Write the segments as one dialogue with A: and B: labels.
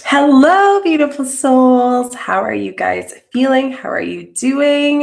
A: Hello, beautiful souls. How are you guys feeling? How are you doing?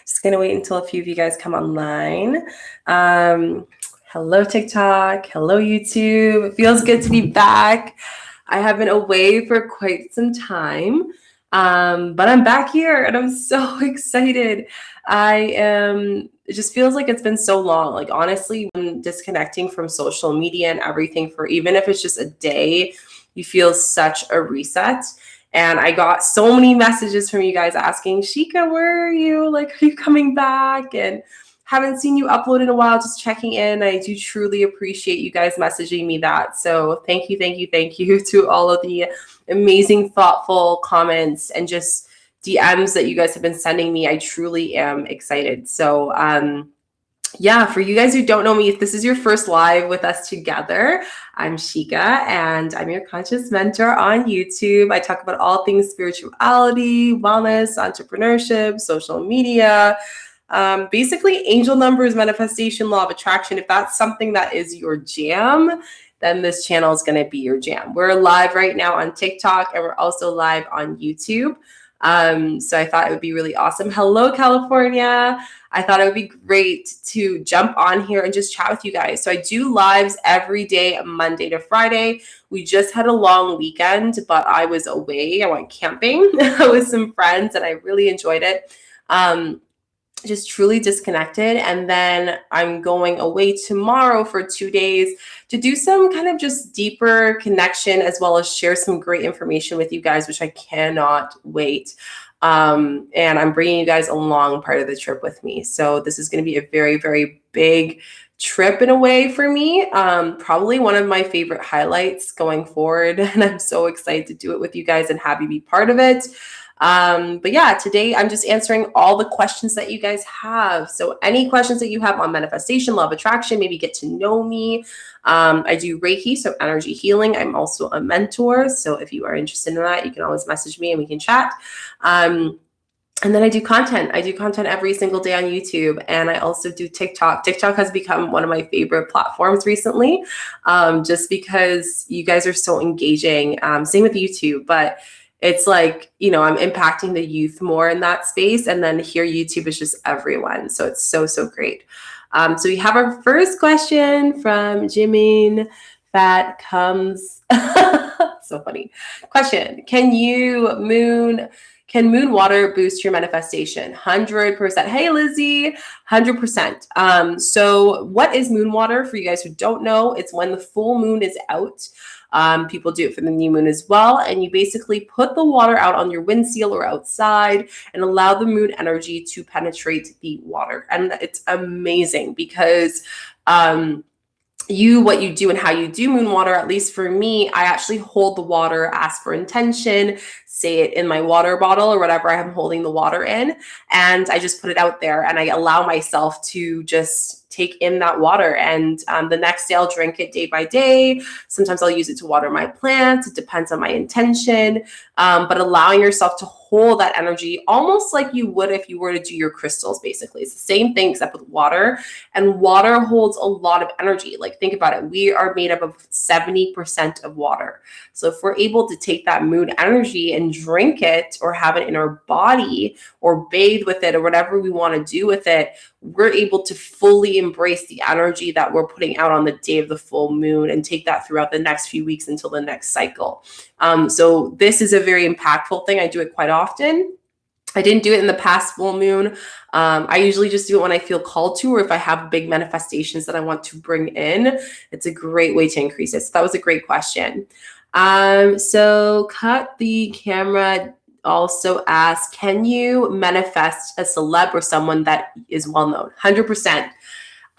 A: Just gonna wait until a few of you guys come online. Hello, TikTok. Hello, YouTube. It feels good to be back. I have been away for quite some time, but I'm back here and I'm so excited. It just feels like it's been so long. Like, honestly, when disconnecting from social media and everything for even if it's just a day, you feel such a reset. And I got so many messages from you guys asking, Shika, where are you? Like, are you coming back? And haven't seen you upload in a while, just checking in. I do truly appreciate you guys messaging me that. So thank you, thank you, thank you to all of the amazing, thoughtful comments and just DMs that you guys have been sending me. I truly am excited. So, yeah, for you guys who don't know me, if this is your first live with us together, I'm Chica and I'm your conscious mentor on YouTube. I talk about all things spirituality, wellness, entrepreneurship, social media, basically angel numbers, manifestation, law of attraction. If that's something that is your jam, then this channel is going to be your jam. We're live right now on TikTok and we're also live on YouTube. So I thought it would be really awesome. Hello, California. I thought it would be great to jump on here and just chat with you guys. So I do lives every day, Monday to Friday. We just had a long weekend, but I was away. I went camping with some friends and I really enjoyed it. Just truly disconnected. And then I'm going away tomorrow for 2 days to do some kind of just deeper connection as well as share some great information with you guys, which I cannot wait. And I'm bringing you guys along part of the trip with me. So this is going to be a very, very big trip in a way for me. Probably one of my favorite highlights going forward. And I'm so excited to do it with you guys and have you be part of it. But yeah, today I'm just answering all the questions that you guys have. So any questions that you have on manifestation, law of attraction, maybe get to know me. I do Reiki, so energy healing. I'm also a mentor. So if you are interested in that, you can always message me and we can chat. And then I do content. I do content every single day on YouTube. And I also do TikTok. TikTok has become one of my favorite platforms recently, just because you guys are so engaging. Same with YouTube, but it's like, I'm impacting the youth more in that space. And then here YouTube is just everyone. So it's so, so great. So we have our first question from Jimin that comes. So funny. Question. Can moon water boost your manifestation? 100%. Hey, Lizzie, 100%. So what is moon water? For you guys who don't know, it's when the full moon is out. People do it for the new moon as well. And you basically put the water out on your windshield or outside and allow the moon energy to penetrate the water. And it's amazing because what you do and how you do moon water, at least for me, I actually hold the water, ask for intention, say it in my water bottle or whatever I'm holding the water in, and I just put it out there and I allow myself to just take in that water. And the next day I'll drink it day by day. Sometimes I'll use it to water my plants. It depends on my intention. But allowing yourself to hold that energy almost like you would if you were to do your crystals, basically. It's the same thing except with water. And water holds a lot of energy. Like, think about it. We are made up of 70% of water. So if we're able to take that moon energy and drink it or have it in our body or bathe with it or whatever we want to do with it, we're able to fully embrace the energy that we're putting out on the day of the full moon and take that throughout the next few weeks until the next cycle. So this is a very impactful thing. I do it quite often. I didn't do it in the past full moon. I usually just do it when I feel called to, or if I have big manifestations that I want to bring in. It's a great way to increase it. So that was a great question. So cut the camera also asked, can you manifest a celeb or someone that is well known? 100%.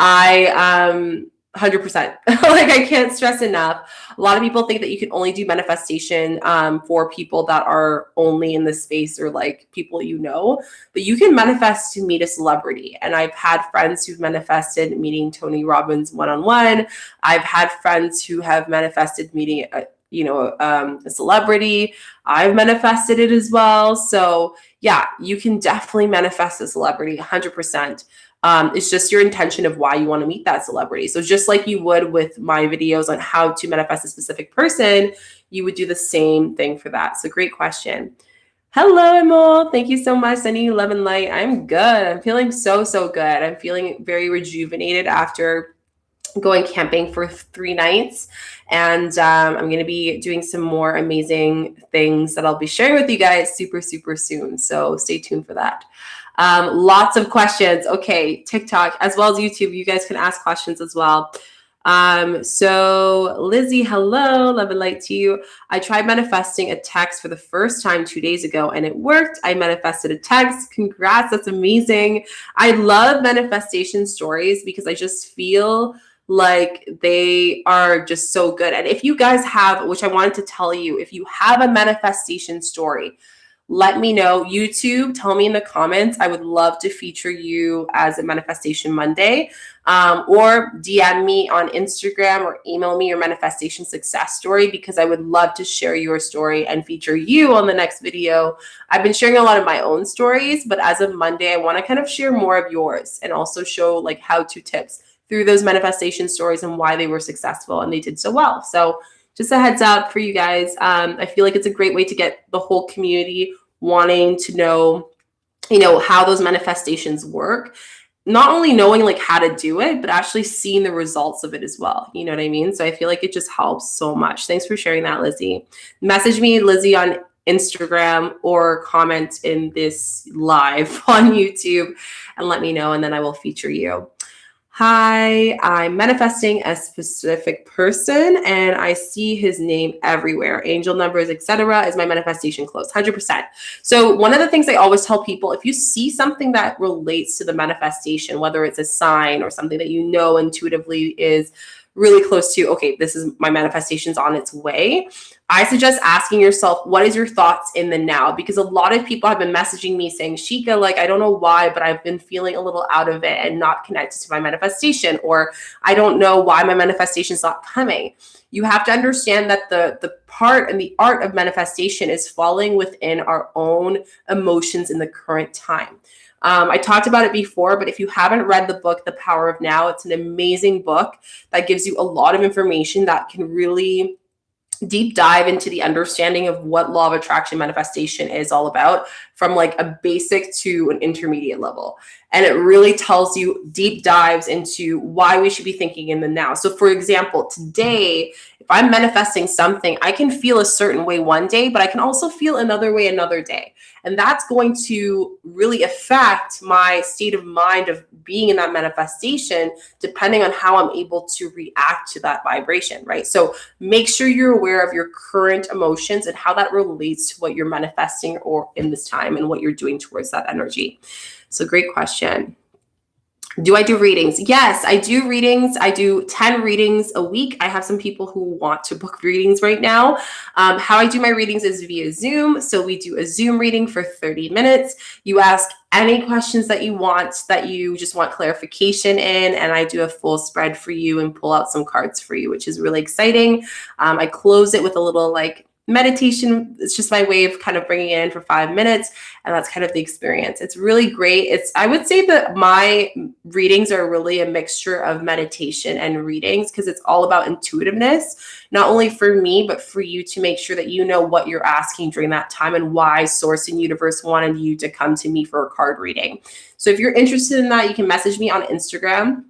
A: 100%. Like, I can't stress enough. A lot of people think that you can only do manifestation for people that are only in the space or like people but you can manifest to meet a celebrity. And I've had friends who've manifested meeting Tony Robbins one-on-one. I've had friends who have manifested meeting a celebrity. I've manifested it as well. So yeah, you can definitely manifest a celebrity 100%. It's just your intention of why you want to meet that celebrity. So just like you would with my videos on how to manifest a specific person, you would do the same thing for that. So great question. Hello, Emil. Thank you so much. Sending you love and light. I'm good. I'm feeling so good. I'm feeling very rejuvenated after going camping for 3 nights. And I'm going to be doing some more amazing things that I'll be sharing with you guys super soon. So stay tuned for that. Lots of questions. Okay, TikTok as well as YouTube. You guys can ask questions as well. So Lizzie, hello, love and light to you. I tried manifesting a text for the first time 2 days ago and it worked. I manifested a text. Congrats. That's amazing. I love manifestation stories because I just feel like they are just so good. And if you guys have, which I wanted to tell you, if you have a manifestation story, let me know. YouTube, tell me in the comments. I would love to feature you as a Manifestation Monday, or DM me on Instagram or email me your manifestation success story, because I would love to share your story and feature you on the next video. I've been sharing a lot of my own stories, but as of Monday, I want to kind of share more of yours and also show like how-to tips through those manifestation stories and why they were successful and they did so well. So just a heads up for you guys. I feel like it's a great way to get the whole community wanting to know, how those manifestations work. Not only knowing like how to do it, but actually seeing the results of it as well. You know what I mean? So I feel like it just helps so much. Thanks for sharing that, Lizzie. Message me, Lizzie, on Instagram or comment in this live on YouTube and let me know, and then I will feature you. Hi, I'm manifesting a specific person and I see his name everywhere. Angel numbers, etc. Is my manifestation close? 100%. So one of the things I always tell people, if you see something that relates to the manifestation, whether it's a sign or something that you know intuitively is really close to, okay, this is my manifestation's on its way, I suggest asking yourself, what is your thoughts in the now? Because a lot of people have been messaging me saying, Shika, like, I don't know why, but I've been feeling a little out of it and not connected to my manifestation, or I don't know why my manifestation is not coming. You have to understand that the part and the art of manifestation is falling within our own emotions in the current time. I talked about it before, but if you haven't read the book, The Power of Now, it's an amazing book that gives you a lot of information that can really deep dive into the understanding of what law of attraction manifestation is all about, from like a basic to an intermediate level. And it really tells you deep dives into why we should be thinking in the now. So for example, today, if I'm manifesting something, I can feel a certain way one day, but I can also feel another way another day. And that's going to really affect my state of mind of being in that manifestation, depending on how I'm able to react to that vibration, right? So make sure you're aware of your current emotions and how that relates to what you're manifesting or in this time and what you're doing towards that energy. So great question. Do I do readings? Yes, I do readings. I do 10 readings a week. I have some people who want to book readings right now. How I do my readings is via Zoom. So we do a Zoom reading for 30 minutes. You ask any questions that you want, that you just want clarification in, and I do a full spread for you and pull out some cards for you, which is really exciting. I close it with a little like meditation. It's just my way of kind of bringing it in for 5 minutes. And that's kind of the experience. It's really great. I would say that my readings are really a mixture of meditation and readings, because it's all about intuitiveness, not only for me, but for you to make sure that you know what you're asking during that time and why Source and Universe wanted you to come to me for a card reading. So if you're interested in that, you can message me on Instagram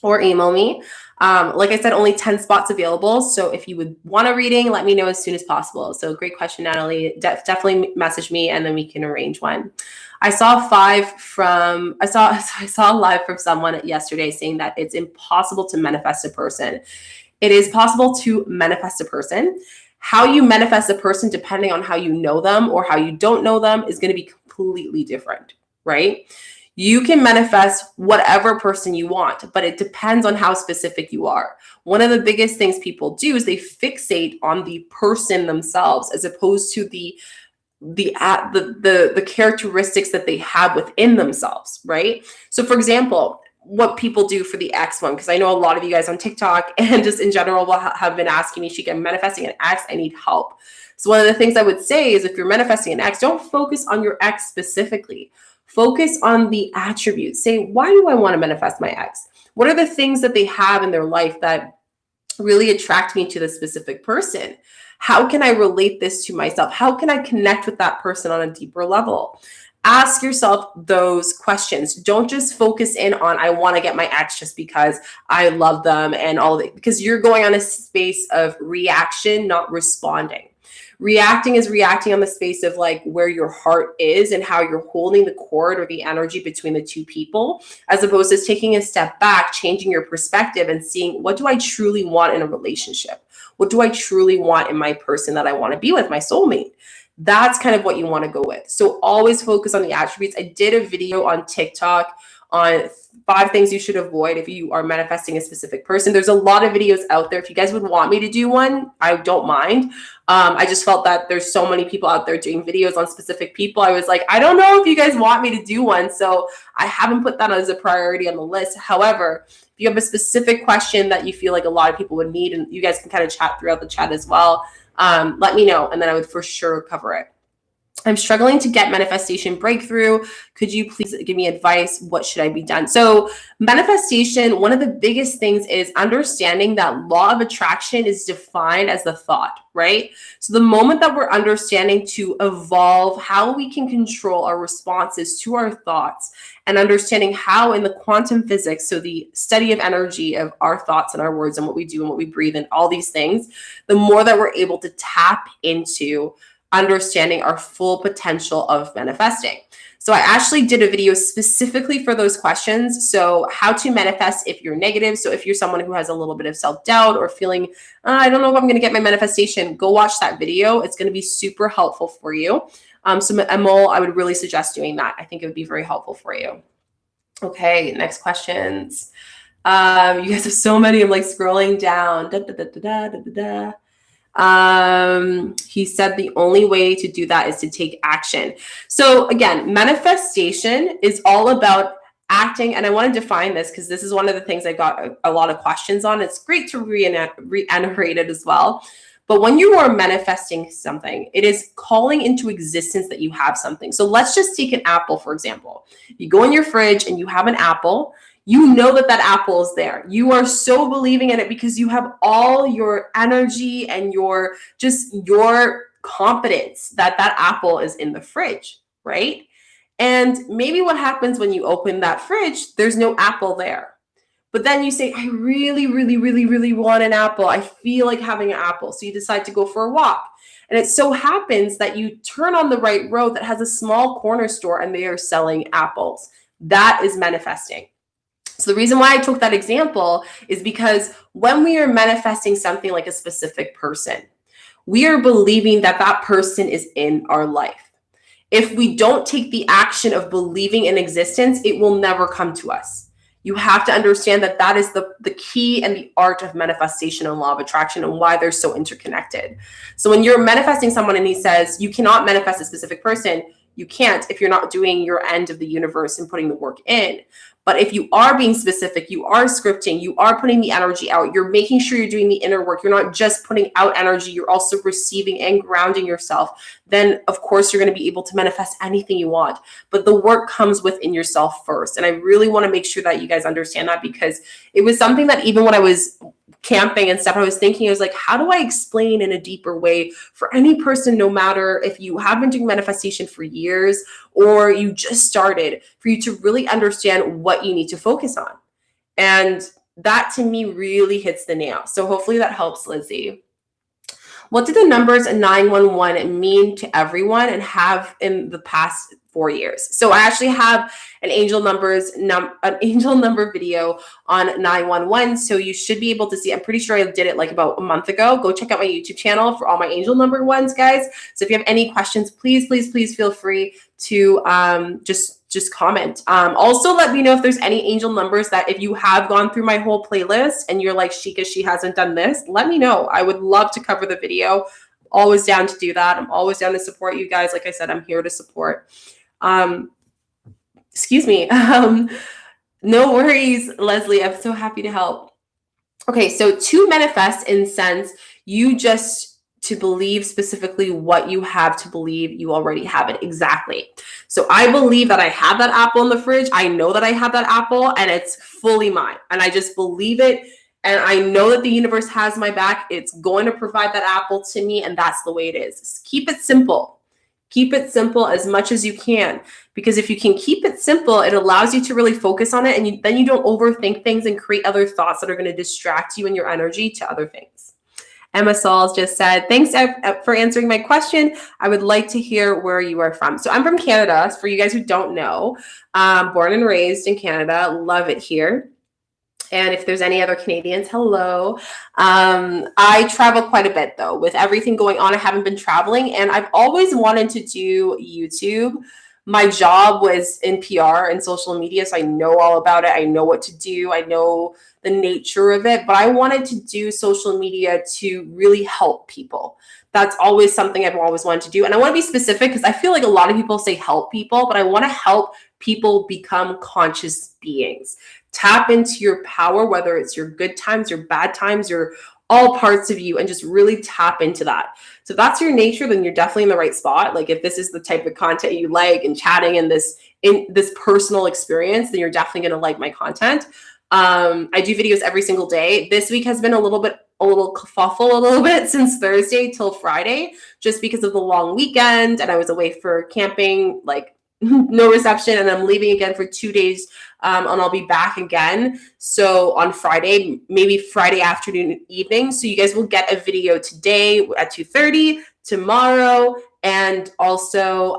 A: or email me. Like I said, only 10 spots available. So if you would want a reading, let me know as soon as possible. So great question, Natalie. Definitely message me and then we can arrange one. I saw a live from someone yesterday saying that it's impossible to manifest a person. It is possible to manifest a person. How you manifest a person, depending on how you know them or how you don't know them, is going to be completely different, right? You can manifest whatever person you want, but it depends on how specific you are. One of the biggest things people do is they fixate on the person themselves as opposed to the characteristics that they have within themselves, right? So for example, what people do for the X one, because I know a lot of you guys on TikTok and just in general will have been asking me, Shika, I'm manifesting an X, I need help. So one of the things I would say is, if you're manifesting an X, don't focus on your X specifically. Focus on the attributes. Say, why do I want to manifest my ex? What are the things that they have in their life that really attract me to the specific person? How can I relate this to myself? How can I connect with that person on a deeper level? Ask yourself those questions. Don't just focus in on, I want to get my ex just because I love them and all of it, because you're going on a space of reaction, not responding. Reacting is reacting on the space of like where your heart is and how you're holding the cord or the energy between the two people, as opposed to taking a step back, changing your perspective and seeing, what do I truly want in a relationship? What do I truly want in my person that I want to be with, my soulmate? That's kind of what you want to go with. So always focus on the attributes. I did a video on TikTok on 5 things you should avoid if you are manifesting a specific person. There's a lot of videos out there. If you guys would want me to do one, I don't mind. I just felt that there's so many people out there doing videos on specific people. I was like, I don't know if you guys want me to do one. So I haven't put that as a priority on the list. However, if you have a specific question that you feel like a lot of people would need, and you guys can kind of chat throughout the chat as well, let me know. And then I would for sure cover it. I'm struggling to get manifestation breakthrough. Could you please give me advice? What should I be done? So manifestation, one of the biggest things is understanding that law of attraction is defined as the thought, right? So the moment that we're understanding to evolve how we can control our responses to our thoughts, and understanding how in the quantum physics, so the study of energy of our thoughts and our words and what we do and what we breathe and all these things, the more that we're able to tap into understanding our full potential of manifesting. So I actually did a video specifically for those questions. So how to manifest if you're negative. So if you're someone who has a little bit of self-doubt or feeling, I don't know if I'm going to get my manifestation, go watch that video. It's going to be super helpful for you. So Emil, I would really suggest doing that. I think it would be very helpful for you. Okay, next questions. You guys have so many. I'm like scrolling down. He said the only way to do that is to take action. So again, manifestation is all about acting. And I want to define this because this is one of the things I got a lot of questions on. It's great to reiterate it as well. But when you are manifesting something, it is calling into existence that you have something. So let's just take an apple, for example. You go in your fridge and you have an apple. You know that that apple is there. You are so believing in it because you have all your energy and your confidence that that apple is in the fridge, right? And maybe what happens when you open that fridge, there's no apple there. But then you say, I really, really, really, really want an apple. I feel like having an apple. So you decide to go for a walk. And it so happens that you turn on the right road that has a small corner store and they are selling apples. That is manifesting. So the reason why I took that example is because when we are manifesting something like a specific person, we are believing that that person is in our life. If we don't take the action of believing in existence, it will never come to us. You have to understand that that is the key and the art of manifestation and law of attraction and why they're so interconnected. So when you're manifesting someone and he says, you cannot manifest a specific person, you can't if you're not doing your end of the universe and putting the work in. But if you are being specific, you are scripting, you are putting the energy out, you're making sure you're doing the inner work, you're not just putting out energy, you're also receiving and grounding yourself, then of course you're going to be able to manifest anything you want. But the work comes within yourself first. And I really want to make sure that you guys understand that, because it was something that even when I was camping and stuff, I was thinking, I was like, how do I explain in a deeper way for any person, no matter if you have been doing manifestation for years or you just started, for you to really understand what you need to focus on. And that to me really hits the nail. So hopefully that helps, Lizzie. What do the numbers 911 mean to everyone and have in the past 4 years? So I actually have an angel number video on 911. So you should be able to see. I'm pretty sure I did it like about a month ago. Go check out my YouTube channel for all my angel number ones, guys. So if you have any questions, please feel free to just comment. Also, let me know if there's any angel numbers that if you have gone through my whole playlist and you're like, Shika, she hasn't done this, let me know. I would love to cover the video. Always down to do that. I'm always down to support you guys. Like I said, I'm here to support. Excuse me. No worries, Leslie. I'm so happy to help. Okay, so to manifest, in sense, you just to believe specifically what you have to believe you already have it. Exactly. So I believe that I have that apple in the fridge. I know that I have that apple and it's fully mine. And I just believe it. And I know that the universe has my back. It's going to provide that apple to me. And that's the way it is. Just keep it simple. Keep it simple as much as you can. Because if you can keep it simple, it allows you to really focus on it. And then you don't overthink things and create other thoughts that are going to distract you and your energy to other things. Emma Sauls just said, thanks for answering my question. I would like to hear where you are from. So I'm from Canada. For you guys who don't know, born and raised in Canada, love it here. And if there's any other Canadians, hello. I travel quite a bit though. With everything going on, I haven't been traveling, and I've always wanted to do YouTube. My job was in PR and social media, so I know all about it. I know what to do. I know the nature of it, but I wanted to do social media to really help people. That's always something I've always wanted to do. And I want to be specific because I feel like a lot of people say help people, but I want to help people become conscious beings. Tap into your power, whether it's your good times, your bad times, your all parts of you, and just really tap into that. So if that's your nature, then you're definitely in the right spot. Like if this is the type of content you like and chatting in this personal experience, then you're definitely going to like my content. I do videos every single day. This week has been a little kerfuffle since Thursday till Friday, just because of the long weekend. And I was away for camping, like no reception, and I'm leaving again for 2 days. And I'll be back again. So on Friday, maybe Friday afternoon, evening. So you guys will get a video today at 2:30, tomorrow, and also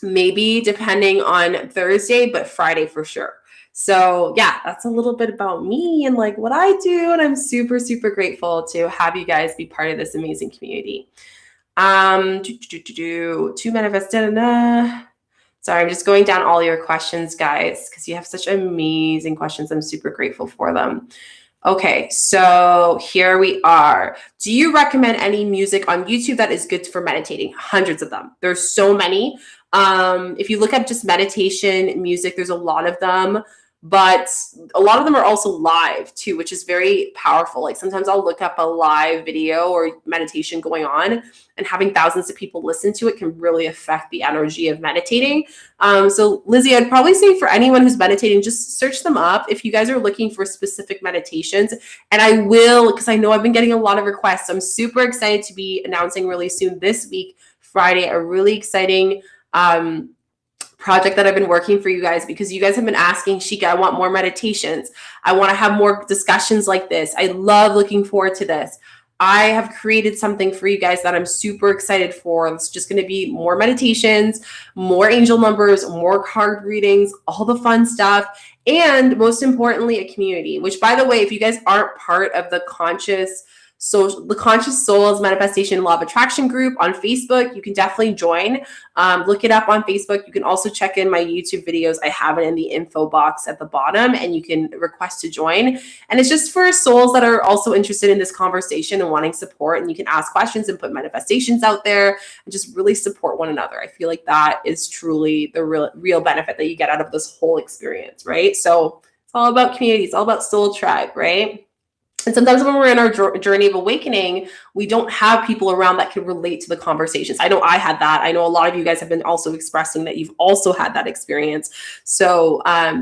A: maybe depending on Thursday, but Friday for sure. So yeah, that's a little bit about me and like what I do. And I'm super, super grateful to have you guys be part of this amazing community. To manifest. Sorry, I'm just going down all your questions, guys, because you have such amazing questions. I'm super grateful for them. Okay, so here we are. Do you recommend any music on YouTube that is good for meditating? Hundreds of them. There's so many. If you look at just meditation music, there's a lot of them. But a lot of them are also live too, which is very powerful. Like sometimes I'll look up a live video or meditation going on, and having thousands of people listen to it can really affect the energy of meditating. So Lizzie, I'd probably say for anyone who's meditating, just search them up if you guys are looking for specific meditations. And I will, because I know I've been getting a lot of requests. I'm super excited to be announcing really soon this week, Friday, a really exciting project that I've been working for you guys, because you guys have been asking, Shika, I want more meditations. I want to have more discussions like this. I love looking forward to this. I have created something for you guys that I'm super excited for. It's just going to be more meditations, more angel numbers, more card readings, all the fun stuff. And most importantly, a community, which by the way, if you guys aren't part of the Conscious Souls Manifestation Law of Attraction group on Facebook, you can definitely join. Look it up on Facebook. You can also check in my YouTube videos. I have it in the info box at the bottom, and you can request to join. And it's just for souls that are also interested in this conversation and wanting support. And you can ask questions and put manifestations out there and just really support one another. I feel like that is truly the real benefit that you get out of this whole experience, right? So it's all about community. It's all about soul tribe, right? And sometimes when we're in our journey of awakening, we don't have people around that can relate to the conversations. I know I had that. I know a lot of you guys have been also expressing that you've also had that experience. So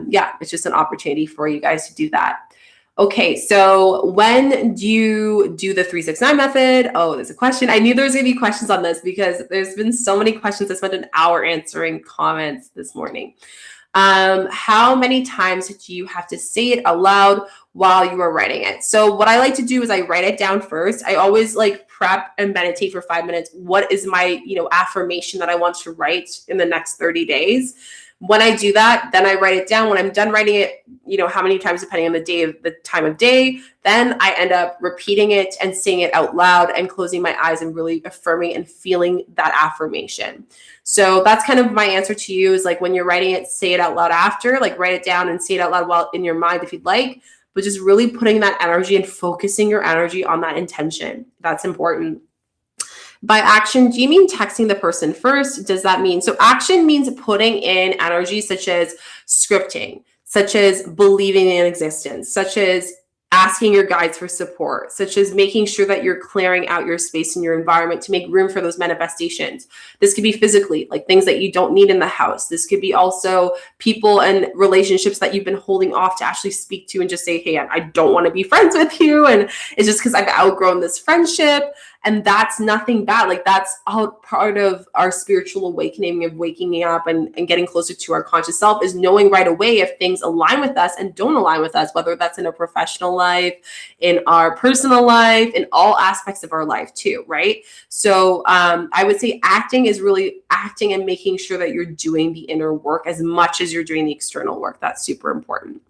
A: yeah, it's just an opportunity for you guys to do that. Okay, so when do you do the 369 method? Oh, there's a question. I knew there was going to be questions on this because there's been so many questions. I spent an hour answering comments this morning. How many times do you have to say it aloud while you are writing it? So what I like to do is I write it down first. I always like prep and meditate for 5 minutes. What is my, affirmation that I want to write in the next 30 days? When I do that, then I write it down. When I'm done writing it, how many times depending on the time of day, then I end up repeating it and saying it out loud and closing my eyes and really affirming and feeling that affirmation. So that's kind of my answer to you, is like when you're writing it, say it out loud after, like write it down and say it out loud while in your mind if you'd like, but just really putting that energy and focusing your energy on that intention. That's important. By action, do you mean texting the person first? Does that mean, so action means putting in energy such as scripting, such as believing in existence, such as asking your guides for support, such as making sure that you're clearing out your space and your environment to make room for those manifestations. This could be physically, like things that you don't need in the house. This could be also people and relationships that you've been holding off to actually speak to and just say, hey, I don't want to be friends with you. And it's just because I've outgrown this friendship. And that's nothing bad. Like that's all part of our spiritual awakening, of waking up and getting closer to our conscious self, is knowing right away if things align with us and don't align with us, whether that's in a professional life, in our personal life, in all aspects of our life too, right? So I would say acting is really acting and making sure that you're doing the inner work as much as you're doing the external work. That's super important.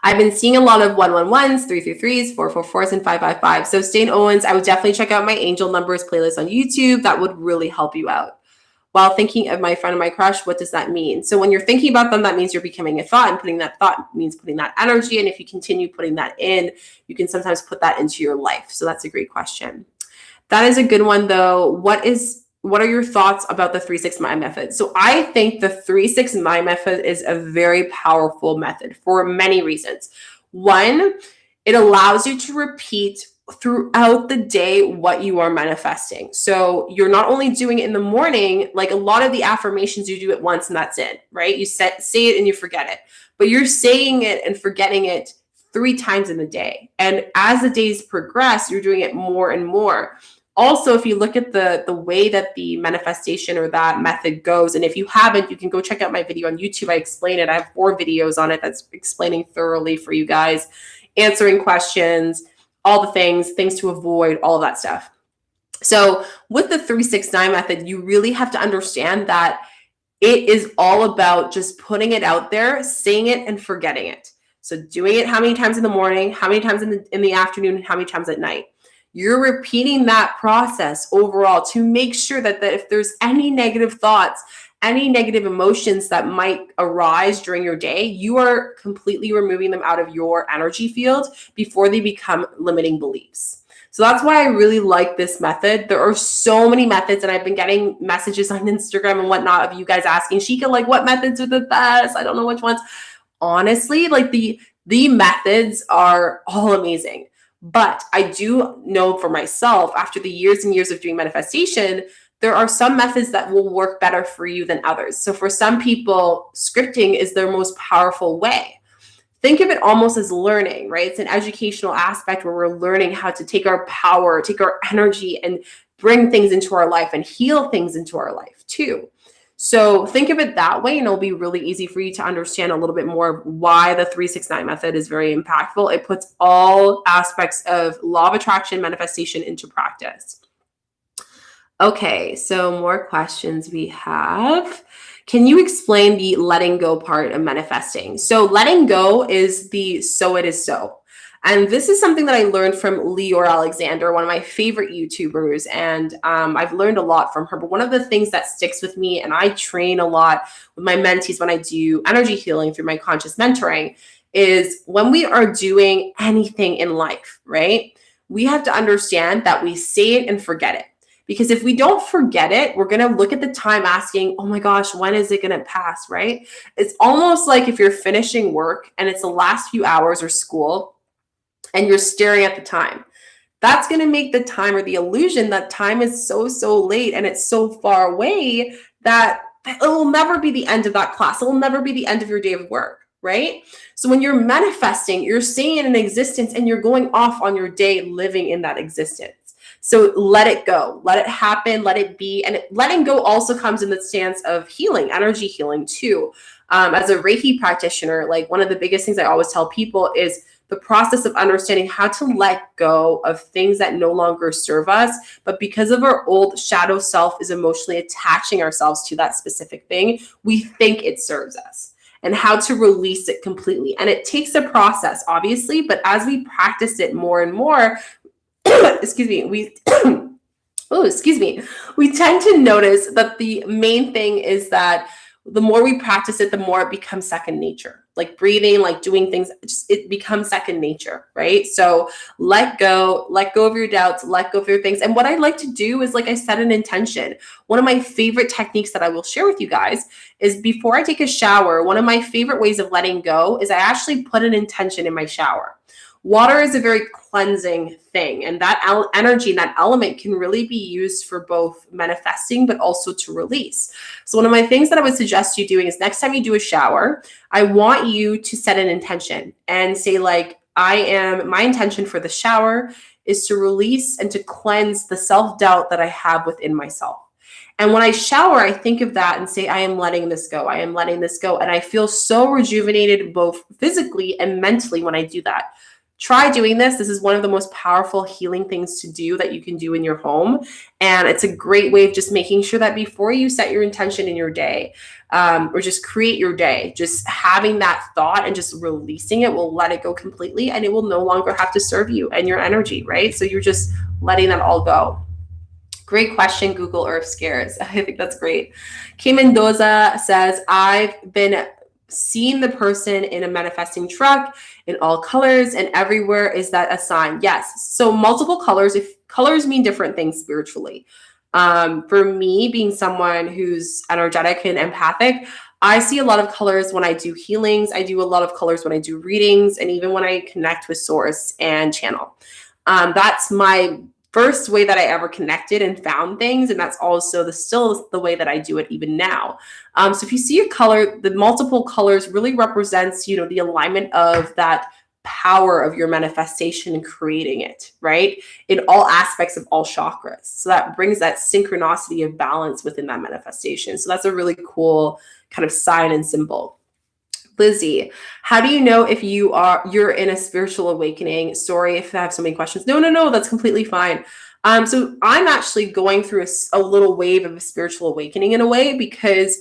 A: I've been seeing a lot of 111s, 333s, 444s, and 555. So Stain Owens, I would definitely check out my angel numbers playlist on YouTube. That would really help you out. While thinking of my friend or my crush, what does that mean? So when you're thinking about them, that means you're becoming a thought, and putting that thought means putting that energy. And if you continue putting that in, you can sometimes put that into your life. So that's a great question. That is a good one though. What are your thoughts about the 3-6 MI method? So I think the 3-6 MI method is a very powerful method for many reasons. One, it allows you to repeat throughout the day what you are manifesting. So you're not only doing it in the morning, like a lot of the affirmations you do it once and that's it, right? You say it and you forget it, but you're saying it and forgetting it 3 times in the day. And as the days progress, you're doing it more and more. Also, if you look at the way that the manifestation or that method goes, and if you haven't, you can go check out my video on YouTube. I explain it. I have 4 videos on it that's explaining thoroughly for you guys, answering questions, all the things to avoid, all of that stuff. So with the 3-6-9 method, you really have to understand that it is all about just putting it out there, saying it and forgetting it. So doing it how many times in the morning, how many times in the afternoon, and how many times at night. You're repeating that process overall to make sure that if there's any negative thoughts, any negative emotions that might arise during your day, you are completely removing them out of your energy field before they become limiting beliefs. So that's why I really like this method. There are so many methods, and I've been getting messages on Instagram and whatnot of you guys asking, Shika, like what methods are the best? I don't know which ones. Honestly, like the methods are all amazing. But I do know for myself, after the years and years of doing manifestation, there are some methods that will work better for you than others. So for some people, scripting is their most powerful way. Think of it almost as learning, right? It's an educational aspect where we're learning how to take our power, take our energy, and bring things into our life and heal things into our life too. So think of it that way, and it'll be really easy for you to understand a little bit more of why the 3-6-9 method is very impactful. It puts all aspects of law of attraction manifestation into practice. Okay, so more questions we have. Can you explain the letting go part of manifesting? So letting go is the so it is so. And this is something that I learned from Leor Alexander, one of my favorite YouTubers. And I've learned a lot from her. But one of the things that sticks with me, and I train a lot with my mentees when I do energy healing through my conscious mentoring, is when we are doing anything in life, right? We have to understand that we say it and forget it. Because if we don't forget it, we're going to look at the time asking, oh my gosh, when is it going to pass, right? It's almost like if you're finishing work and it's the last few hours or school, and you're staring at the time. That's going to make the time, or the illusion that time is so late and it's so far away that it will never be the end of that class. It will never be the end of your day of work, right? So when you're manifesting, you're saying it in existence and you're going off on your day living in that existence. So let it go, let it happen, let it be. And letting go also comes in the stance of healing, energy healing too. As a Reiki practitioner, like one of the biggest things I always tell people is the process of understanding how to let go of things that no longer serve us, but because of our old shadow self is emotionally attaching ourselves to that specific thing, we think it serves us, and how to release it completely. And it takes a process, obviously, but as we practice it more and more, we tend to notice that the main thing is that the more we practice it, the more it becomes second nature. Like breathing, like doing things, it becomes second nature, right? So let go of your doubts, let go of your things. And what I like to do is, like I set an intention. One of my favorite techniques that I will share with you guys is before I take a shower, one of my favorite ways of letting go is I actually put an intention in my shower. Water is a very cleansing thing, and that energy and that element can really be used for both manifesting, but also to release. So one of my things that I would suggest you doing is next time you do a shower, I want you to set an intention and say like, my intention for the shower is to release and to cleanse the self-doubt that I have within myself. And when I shower, I think of that and say, I am letting this go. I am letting this go. And I feel so rejuvenated both physically and mentally when I do that. Try doing this. This is one of the most powerful healing things to do that you can do in your home. And it's a great way of just making sure that before you set your intention in your day, or just create your day, just having that thought and just releasing it will let it go completely, and it will no longer have to serve you and your energy, right? So you're just letting that all go. Great question, Google Earth Scares. I think that's great. K Mendoza says, I've been seeing the person in a manifesting truck in all colors and everywhere. Is that a sign? Yes. So multiple colors, if colors mean different things spiritually. For me, being someone who's energetic and empathic, I see a lot of colors when I do healings. I do a lot of colors when I do readings, and even when I connect with source and channel. That's my first way that I ever connected and found things. And that's also still the way that I do it even now. So if you see a color, the multiple colors really represents, the alignment of that power of your manifestation and creating it, right? In all aspects of all chakras. So that brings that synchronicity of balance within that manifestation. So that's a really cool kind of sign and symbol. Lizzie, how do you know if you're in a spiritual awakening? Sorry if I have so many questions. No, that's completely fine. So I'm actually going through a little wave of a spiritual awakening in a way, because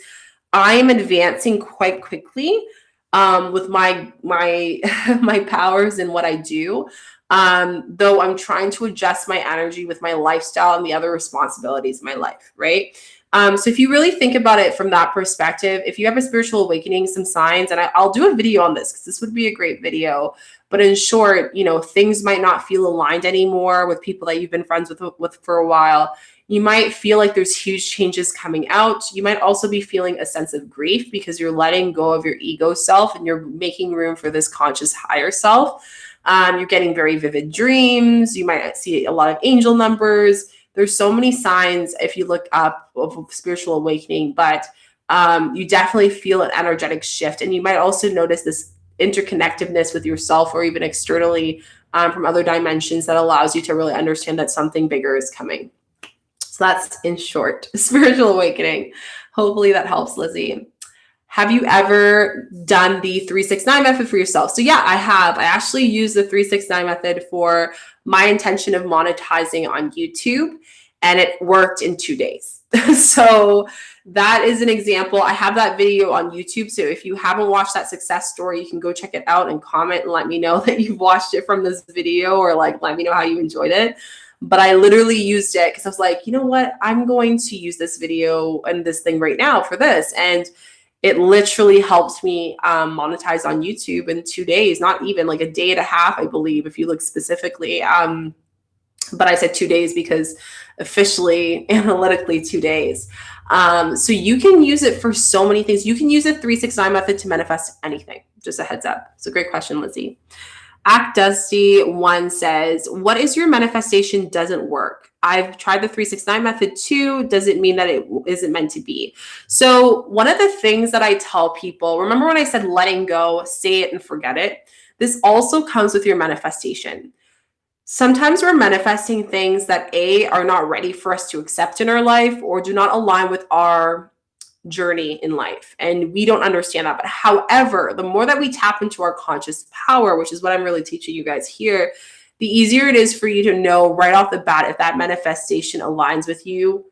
A: I am advancing quite quickly with my my powers and what I do. Though I'm trying to adjust my energy with my lifestyle and the other responsibilities in my life, right? So if you really think about it from that perspective, if you have a spiritual awakening, some signs, and I'll do a video on this because this would be a great video. But in short, things might not feel aligned anymore with people that you've been friends with for a while. You might feel like there's huge changes coming out. You might also be feeling a sense of grief because you're letting go of your ego self and you're making room for this conscious higher self. You're getting very vivid dreams. You might see a lot of angel numbers. There's so many signs if you look up of spiritual awakening, but you definitely feel an energetic shift. And you might also notice this interconnectedness with yourself or even externally from other dimensions that allows you to really understand that something bigger is coming. So that's, in short, spiritual awakening. Hopefully that helps, Lizzie. Have you ever done the 369 method for yourself? So yeah, I have. I actually use the 369 method for my intention of monetizing on YouTube, and it worked in 2 days. So that is an example. I have that video on YouTube. So if you haven't watched that success story, you can go check it out and comment and let me know that you've watched it from this video, or like, let me know how you enjoyed it. But I literally used it because I was like, you know what? I'm going to use this video and this thing right now for this. And it literally helped me monetize on YouTube in 2 days, not even like a day and a half, I believe, if you look specifically. But I said 2 days because officially, analytically, 2 days. So you can use it for so many things. You can use the 369 method to manifest anything. Just a heads up. It's a great question, Lizzie. Act Dusty 1 says, what is your manifestation doesn't work? I've tried the 369 method too. Does it mean that it isn't meant to be? So one of the things that I tell people, remember when I said letting go, say it and forget it? This also comes with your manifestation. Sometimes we're manifesting things that are not ready for us to accept in our life or do not align with our journey in life, and we don't understand that. But however, the more that we tap into our conscious power, which is what I'm really teaching you guys here, the easier it is for you to know right off the bat if that manifestation aligns with you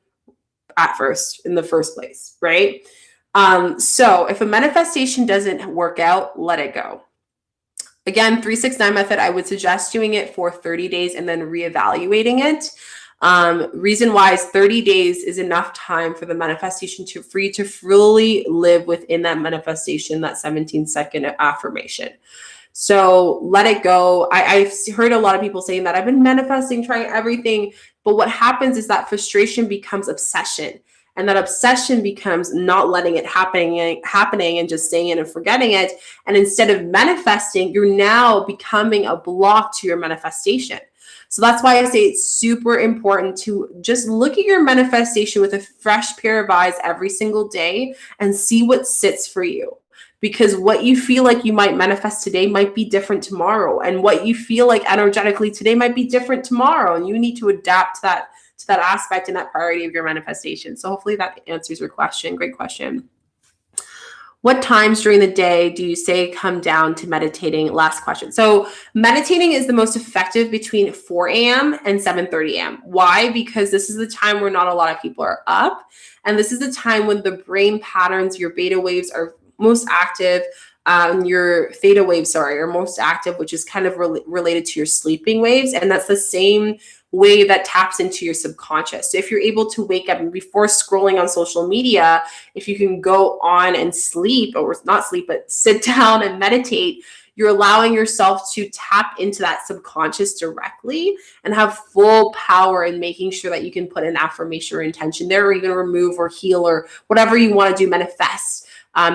A: in the first place, right? So if a manifestation doesn't work out, let it go. Again, 369 method, I would suggest doing it for 30 days and then reevaluating it. Reason why is 30 days is enough time for the manifestation for you to fully live within that manifestation, that 17-second affirmation. So let it go. I've heard a lot of people saying that I've been manifesting, trying everything, but what happens is that frustration becomes obsession. And that obsession becomes not letting it happening and just saying it and forgetting it. And instead of manifesting, you're now becoming a block to your manifestation. So that's why I say it's super important to just look at your manifestation with a fresh pair of eyes every single day and see what sits for you. Because what you feel like you might manifest today might be different tomorrow. And what you feel like energetically today might be different tomorrow. And you need to adapt to that aspect and that priority of your manifestation. So hopefully that answers your question. Great question. What times during the day do you say come down to meditating? Last question. So meditating is the most effective between 4 a.m. and 7:30 a.m. Why? Because this is the time where not a lot of people are up. And this is the time when the brain patterns, your beta waves are most active. Your theta waves, are most active, which is kind of related to your sleeping waves. And that's the same wave that taps into your subconscious. So if you're able to wake up and before scrolling on social media, if you can go on and sleep, or not sleep, but sit down and meditate, you're allowing yourself to tap into that subconscious directly and have full power in making sure that you can put an affirmation or intention there, or even remove or heal or whatever you want to do, manifest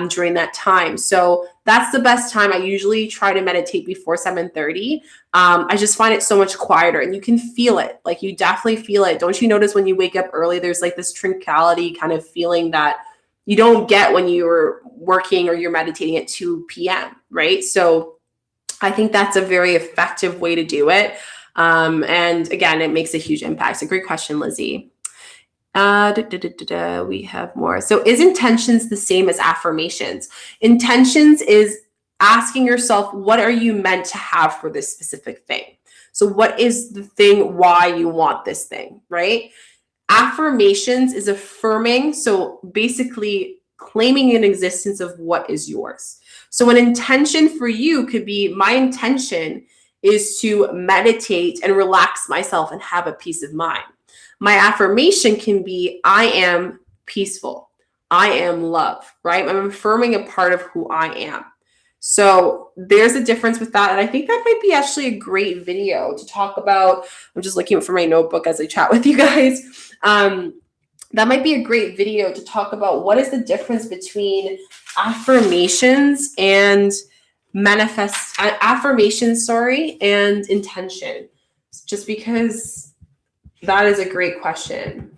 A: during that time. So that's the best time. I usually try to meditate before 7:30. I just find it so much quieter and you can feel it. Like you definitely feel it. Don't you notice when you wake up early, there's like this tranquility kind of feeling that you don't get when you're working or you're meditating at 2 p.m., right? So I think that's a very effective way to do it. And again, it makes a huge impact. So great question, Lizzie. We have more. So is intentions the same as affirmations? Intentions is asking yourself, what are you meant to have for this specific thing? So what is the thing why you want this thing, right? Affirmations is affirming. So basically claiming an existence of what is yours. So an intention for you could be, my intention is to meditate and relax myself and have a peace of mind. My affirmation can be, I am peaceful. I am love, right? I'm affirming a part of who I am. So there's a difference with that. And I think that might be actually a great video to talk about. I'm just looking for my notebook as I chat with you guys. That might be a great video to talk about what is the difference between affirmations and and intention. Just because that is a great question.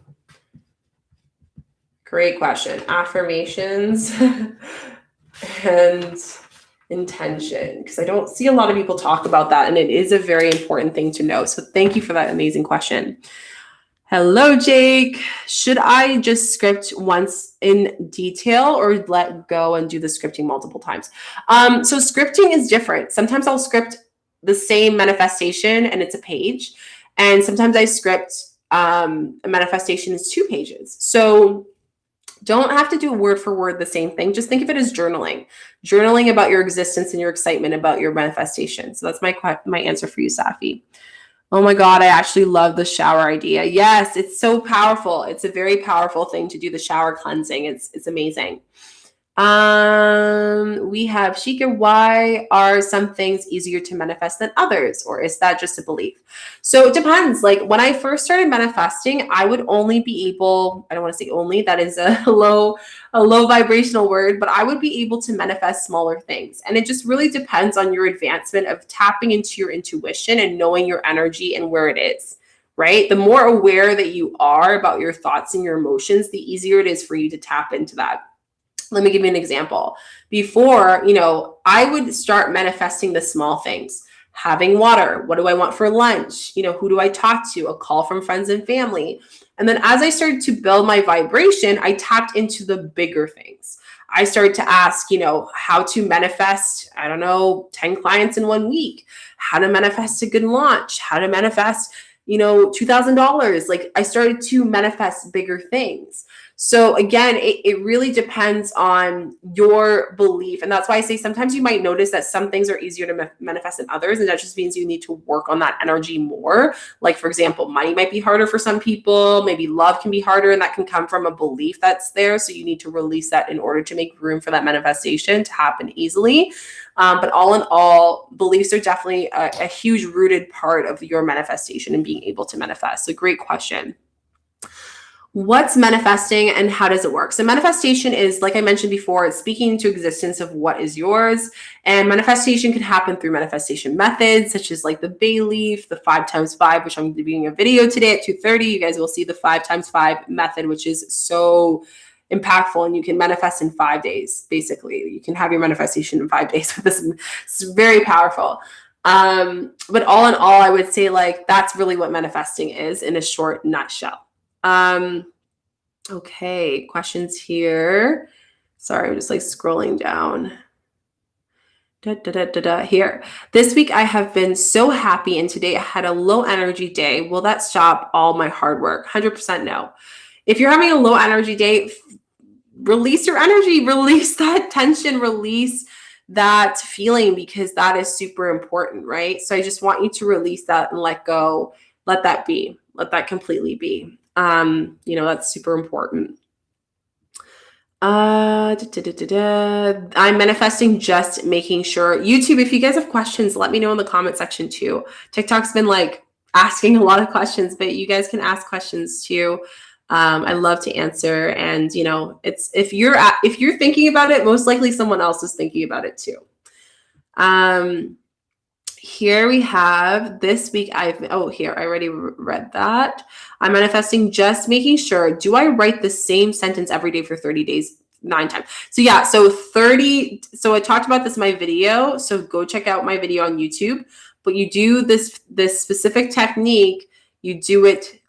A: Great question. Affirmations and intention, because I don't see a lot of people talk about that, and it is a very important thing to know. So thank you for that amazing question. Hello, Jake. Should I just script once in detail or let go and do the scripting multiple times? So scripting is different. Sometimes I'll script the same manifestation and it's a page. And sometimes I script a manifestation is 2 pages. So don't have to do word for word the same thing. Just think of it as journaling about your existence and your excitement about your manifestation. So that's my answer for you, Safi. Oh my God, I actually love the shower idea. Yes, it's so powerful. It's a very powerful thing to do the shower cleansing. It's amazing. We have Shika. Why are some things easier to manifest than others? Or is that just a belief? So it depends. Like when I first started manifesting, I would only be able, I don't want to say only, that is a low vibrational word, but I would be able to manifest smaller things. And it just really depends on your advancement of tapping into your intuition and knowing your energy and where it is, right? The more aware that you are about your thoughts and your emotions, the easier it is for you to tap into that. Let me give you an example. Before, I would start manifesting the small things. Having water. What do I want for lunch? Who do I talk to? A call from friends and family. And then as I started to build my vibration, I tapped into the bigger things. I started to ask, how to manifest, 10 clients in 1 week, how to manifest a good launch, how to manifest, $2,000. Like I started to manifest bigger things. So again, it really depends on your belief. And that's why I say sometimes you might notice that some things are easier to manifest than others. And that just means you need to work on that energy more. Like, for example, money might be harder for some people. Maybe love can be harder, and that can come from a belief that's there. So you need to release that in order to make room for that manifestation to happen easily. But all in all, beliefs are definitely a huge rooted part of your manifestation and being able to manifest. So great question. What's manifesting and how does it work? So manifestation is, like I mentioned before, it's speaking into existence of what is yours. And manifestation can happen through manifestation methods, such as like the bay leaf, the 5x5, which I'm going to be doing a video today at 2:30. You guys will see the 5x5 method, which is so impactful, and you can manifest in 5 days. Basically, you can have your manifestation in 5 days with this. It's very powerful. But all in all, I would say like that's really what manifesting is in a short nutshell. Okay, questions here. Sorry, I'm just like scrolling down. Here. This week I have been so happy, and today I had a low energy day. Will that stop all my hard work? 100% no. If you're having a low energy day, release your energy, release that tension, release that feeling, because that is super important, right? So I just want you to release that and let go. Let that be. Let that completely be. That's super important. I'm manifesting, just making sure. YouTube, if you guys have questions, let me know in the comment section too. TikTok's been like asking a lot of questions, but you guys can ask questions too. I love to answer, and it's if you're thinking about it, most likely someone else is thinking about it too. Here we have this week. I already read that. I'm manifesting, just making sure. Do I write the same sentence every day for 30 days, 9 times? So yeah, so 30. So I talked about this in my video. So go check out my video on YouTube. But you do this specific technique. You do it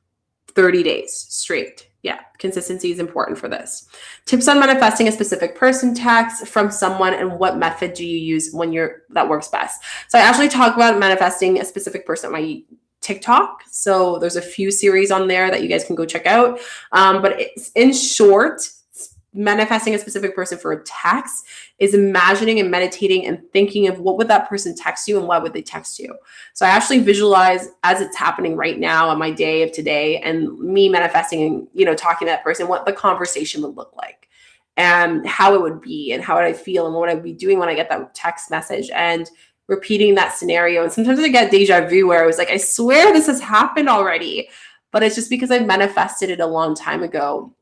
A: 30 days straight. Yeah, consistency is important for this. Tips on manifesting a specific person, text from someone, and what method do you use when that works best? So I actually talk about manifesting a specific person on my TikTok. So there's a few series on there that you guys can go check out. But it's, in short, manifesting a specific person for a text is imagining and meditating and thinking of what would that person text you and why would they text you. So I actually visualize as it's happening right now on my day of today, and me manifesting and talking to that person, what the conversation would look like and how it would be and how would I feel and what I'd be doing when I get that text message, and repeating that scenario. And sometimes I get deja vu where I was like, I swear this has happened already, but it's just because I manifested it a long time ago.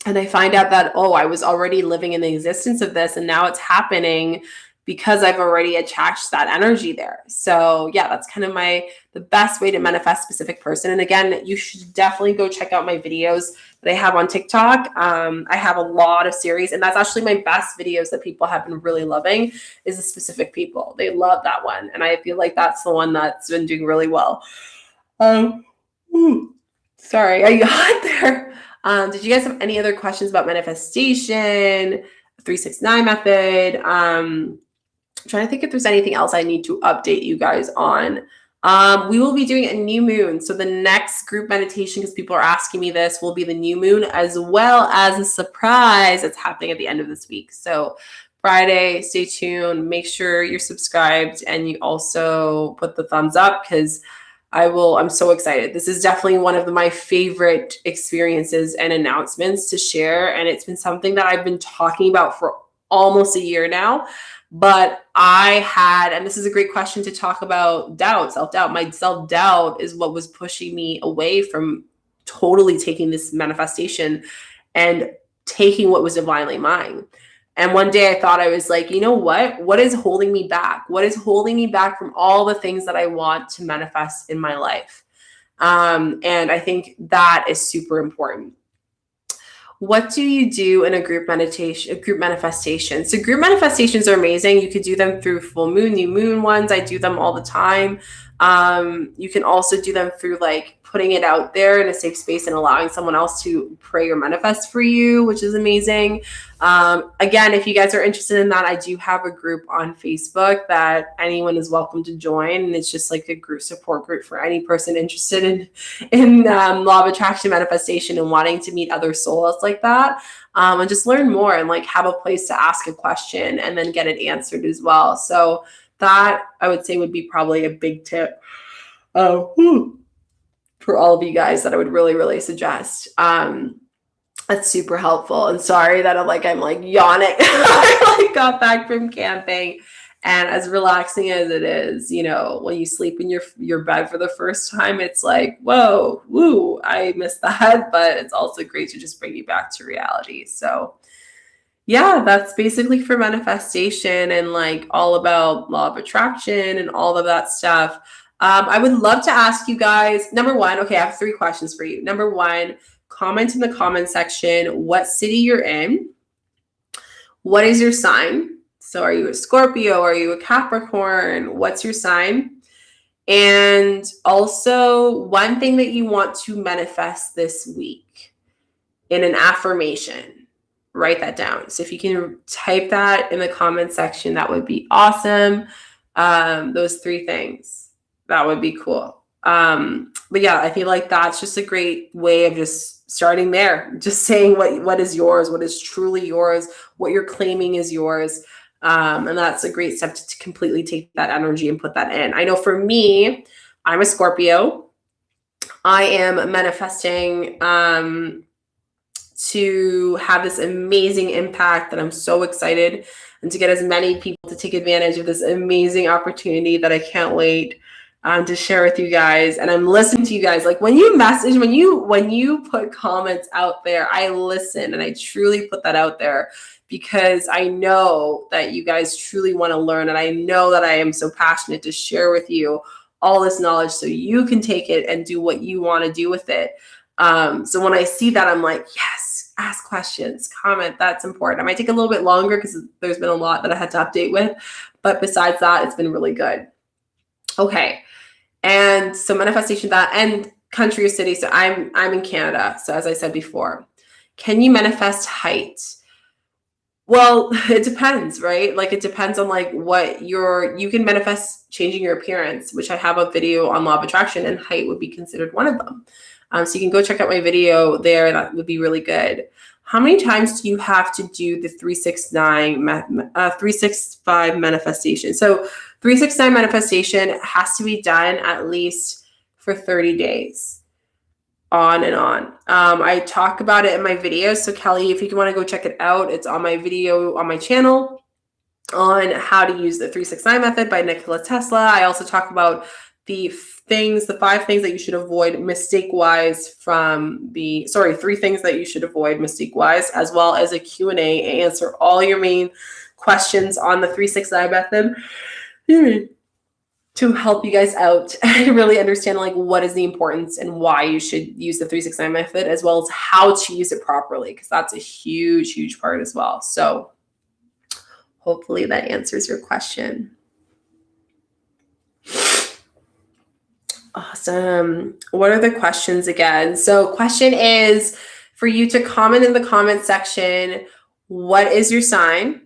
A: And I find out that, I was already living in the existence of this, and now it's happening because I've already attached that energy there. So yeah, that's kind of the best way to manifest a specific person. And again, you should definitely go check out my videos that I have on TikTok. I have a lot of series, and that's actually my best videos that people have been really loving, is the specific people. They love that one. And I feel like that's the one that's been doing really well. Sorry, I got there. Did you guys have any other questions about manifestation, 369 method? I'm trying to think if there's anything else I need to update you guys on. We will be doing a new moon. So the next group meditation, because people are asking me this, will be the new moon, as well as a surprise that's happening at the end of this week. So Friday, stay tuned. Make sure you're subscribed, and you also put the thumbs up, because I'm so excited. This is definitely one of my favorite experiences and announcements to share. And it's been something that I've been talking about for almost a year now. But and this is a great question to talk about, self-doubt. My self-doubt is what was pushing me away from totally taking this manifestation and taking what was divinely mine. And one day I thought, I was like, you know what? What is holding me back? What is holding me back from all the things that I want to manifest in my life? And I think that is super important. What do you do in a group manifestation? So group manifestations are amazing. You could do them through full moon, new moon ones. I do them all the time. You can also do them through like putting it out there in a safe space and allowing someone else to pray or manifest for you, which is amazing. Again, if you guys are interested in that, I do have a group on Facebook that anyone is welcome to join. And it's just like a group support group for any person interested in law of attraction, manifestation, and wanting to meet other souls like that. And just learn more and like have a place to ask a question and then get it answered as well. So that I would say would be probably a big tip for all of you guys that I would really, really suggest. That's super helpful. And sorry that I'm like yawning. I got back from camping And as relaxing as it is, you know, when you sleep in your bed for the first time, it's like, whoa, woo, I missed that. But it's also great to just bring you back to reality. So yeah, that's basically for manifestation and like all about law of attraction and all of that stuff. I would love to ask you guys, number one, okay, I have 3 questions for you. Number one, comment in the comment section what city you're in. What is your sign? So are you a Scorpio? Are you a Capricorn? What's your sign? And also one thing that you want to manifest this week in an affirmation. Write that down. So if you can type that in the comment section, that would be awesome. Those 3 things, that would be cool. But yeah, I feel like that's just a great way of just starting there. Just saying what is yours, what is truly yours, what you're claiming is yours. And that's a great step to completely take that energy and put that in. I know for me, I'm a Scorpio. I am manifesting to have this amazing impact that I'm so excited, and to get as many people to take advantage of this amazing opportunity that I can't wait to share with you guys. And I'm listening to you guys. Like when you message, when you put comments out there, I listen, and I truly put that out there because I know that you guys truly want to learn. And I know that I am so passionate to share with you all this knowledge so you can take it and do what you want to do with it. So when I see that, I'm like, yes, ask questions, comment. That's important. It might take a little bit longer because there's been a lot that I had to update with, but besides that, it's been really good. Okay. And so manifestation, that, and country or city. So I'm in Canada. So as I said before, can you manifest height? Well, it depends, right? Like it depends on like what you can manifest changing your appearance, which I have a video on law of attraction, and height would be considered one of them. So you can go check out my video there. That would be really good. How many times do you have to do the 365 manifestation? So 369 manifestation has to be done at least for 30 days, on and on. I talk about it in my videos. So Kelly, if you want to go check it out, it's on my video on my channel on how to use the 369 method by Nikola Tesla. I also talk about the 5 things that you should avoid mistake-wise from 3 things that you should avoid mistake-wise, as well as a Q&A, answer all your main questions on the 369 method to help you guys out and really understand like what is the importance and why you should use the 369 method, as well as how to use it properly, because that's a huge, huge part as well. So hopefully that answers your question. Awesome. What are the questions again? So question is for you to comment in the comment section, what is your sign,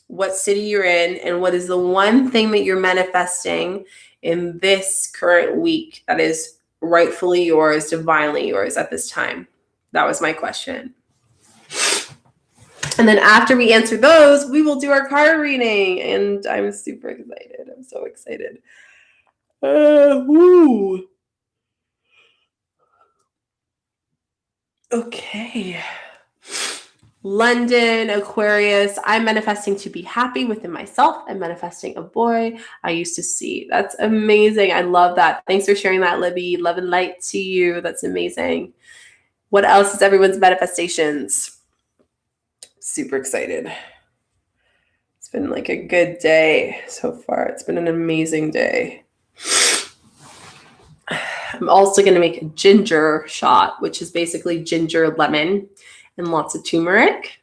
A: what city you're in, and what is the one thing that you're manifesting in this current week that is rightfully yours, divinely yours at this time? That was my question. And then after we answer those, we will do our card reading. And I'm super excited. I'm so excited. Woo. Okay. London, Aquarius. I'm manifesting to be happy within myself. I'm manifesting a boy I used to see. That's amazing. I love that. Thanks for sharing that, Libby. Love and light to you. That's amazing. What else is everyone's manifestations? Super excited. It's been like a good day so far. It's been an amazing day. I'm also going to make a ginger shot, which is basically ginger, lemon, and lots of turmeric,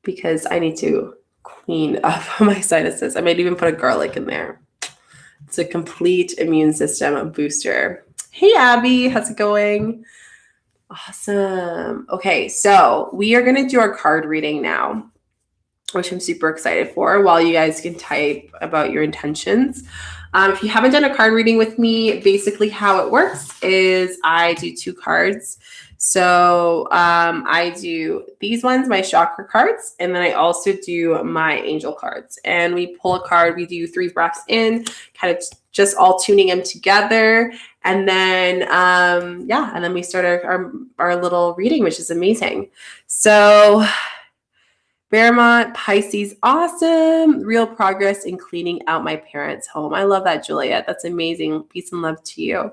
A: because I need to clean up my sinuses. I might even put a garlic in there. It's a complete immune system booster. Hey, Abby, how's it going? Awesome. Okay, so we are going to do our card reading now, which I'm super excited for, while you guys can type about your intentions. If you haven't done a card reading with me, basically how it works is I do 2 cards. So I do these ones, my chakra cards, and then I also do my angel cards. And we pull a card, we do 3 breaths in, kind of just all tuning them together. And then, and then we start our little reading, which is amazing. So Fairmont, Pisces, awesome. Real progress in cleaning out my parents' home. I love that, Juliet. That's amazing. Peace and love to you.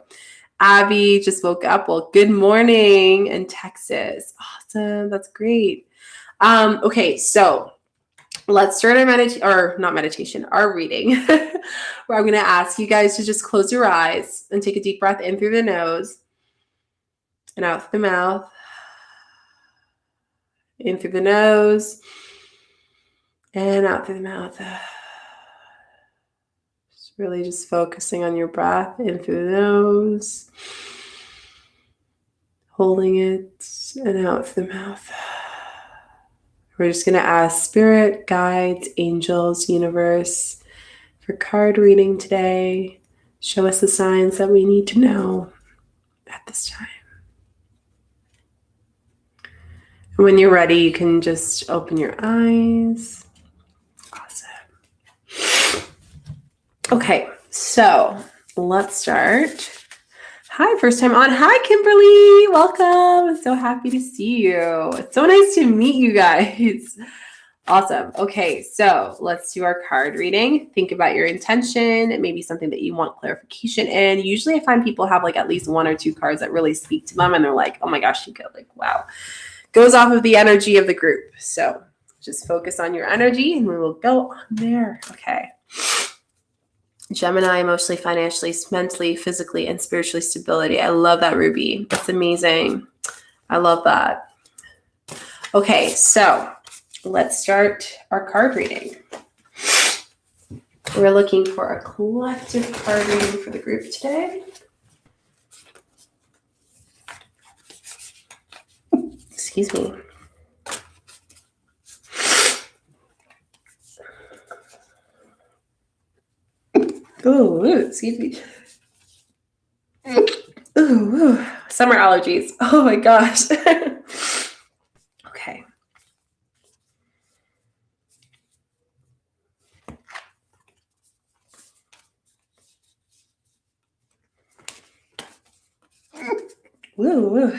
A: Abby just woke up. Well, good morning in Texas. Awesome. That's great. Okay, so let's start our reading, where I'm going to ask you guys to just close your eyes and take a deep breath in through the nose and out through the mouth. In through the nose and out through the mouth. Really just focusing on your breath in through the nose, holding it, and out through the mouth. We're just going to ask spirit, guides, angels, universe for card reading today. Show us the signs that we need to know at this time. And when you're ready, you can just open your eyes. Awesome. Okay, so let's start. Hi, first time on. Hi, Kimberly. Welcome. So happy to see you. It's so nice to meet you guys. Awesome. Okay, so let's do our card reading. Think about your intention. It may be something that you want clarification in. Usually I find people have like at least one or two cards that really speak to them and they're like, oh my gosh, Chica, like, wow. Goes off of the energy of the group. So just focus on your energy and we will go on there. Okay. Gemini, emotionally, financially, mentally, physically, and spiritually stability. I love that, Ruby. That's amazing. I love that. Okay, so let's start our card reading. We're looking for a collective card reading for the group today. Excuse me. Oh, excuse me. Ooh, summer allergies. Oh my gosh. Okay. Ooh.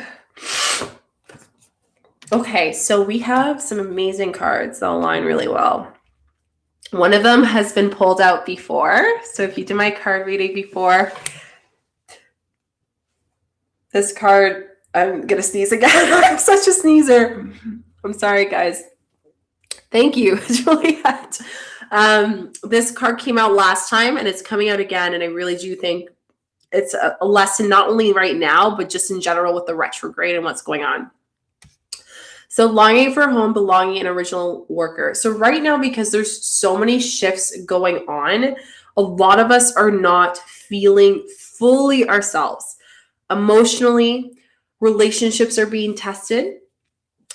A: Okay, so we have some amazing cards that align really well. One of them has been pulled out before. So if you did my card reading before, this card, I'm going to sneeze again. I'm such a sneezer. I'm sorry, guys. Thank you, Juliet. This card came out last time and it's coming out again. And I really do think it's a lesson, not only right now, but just in general with the retrograde and what's going on. So longing for home, belonging, and original worker. So right now, because there's so many shifts going on, a lot of us are not feeling fully ourselves. Emotionally, relationships are being tested.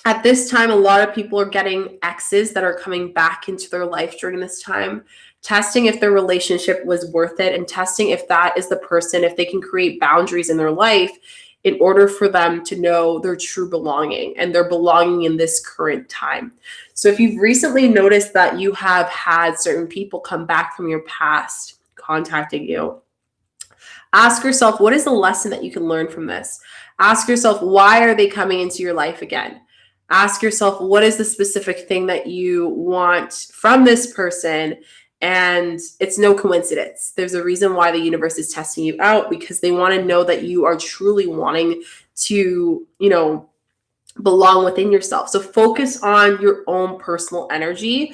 A: At this time, a lot of people are getting exes that are coming back into their life during this time, testing if their relationship was worth it and testing if that is the person, if they can create boundaries in their life in order for them to know their true belonging and their belonging in this current time. So if you've recently noticed that you have had certain people come back from your past contacting you, ask yourself, what is the lesson that you can learn from this? Ask yourself, why are they coming into your life again? Ask yourself, what is the specific thing that you want from this person? And it's no coincidence. There's a reason why the universe is testing you out, because they want to know that you are truly wanting to, belong within yourself. So focus on your own personal energy.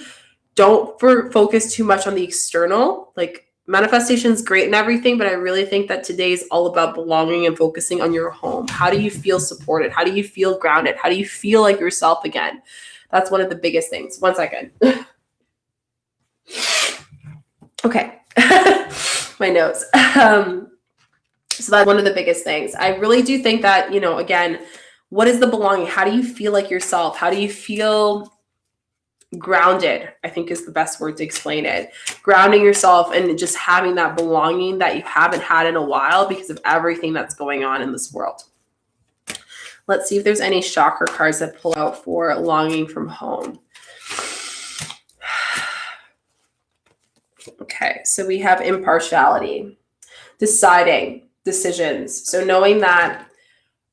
A: Don't focus too much on the external. Like manifestation is great and everything, but I really think that today is all about belonging and focusing on your home. How do you feel supported? How do you feel grounded? How do you feel like yourself again? That's one of the biggest things. 1 second. Okay. My nose. So that's one of the biggest things. I really do think that, again, what is the belonging? How do you feel like yourself? How do you feel grounded? I think is the best word to explain it. Grounding yourself and just having that belonging that you haven't had in a while because of everything that's going on in this world. Let's see if there's any chakra cards that pull out for longing from home. Okay, so we have impartiality, deciding, decisions. So knowing that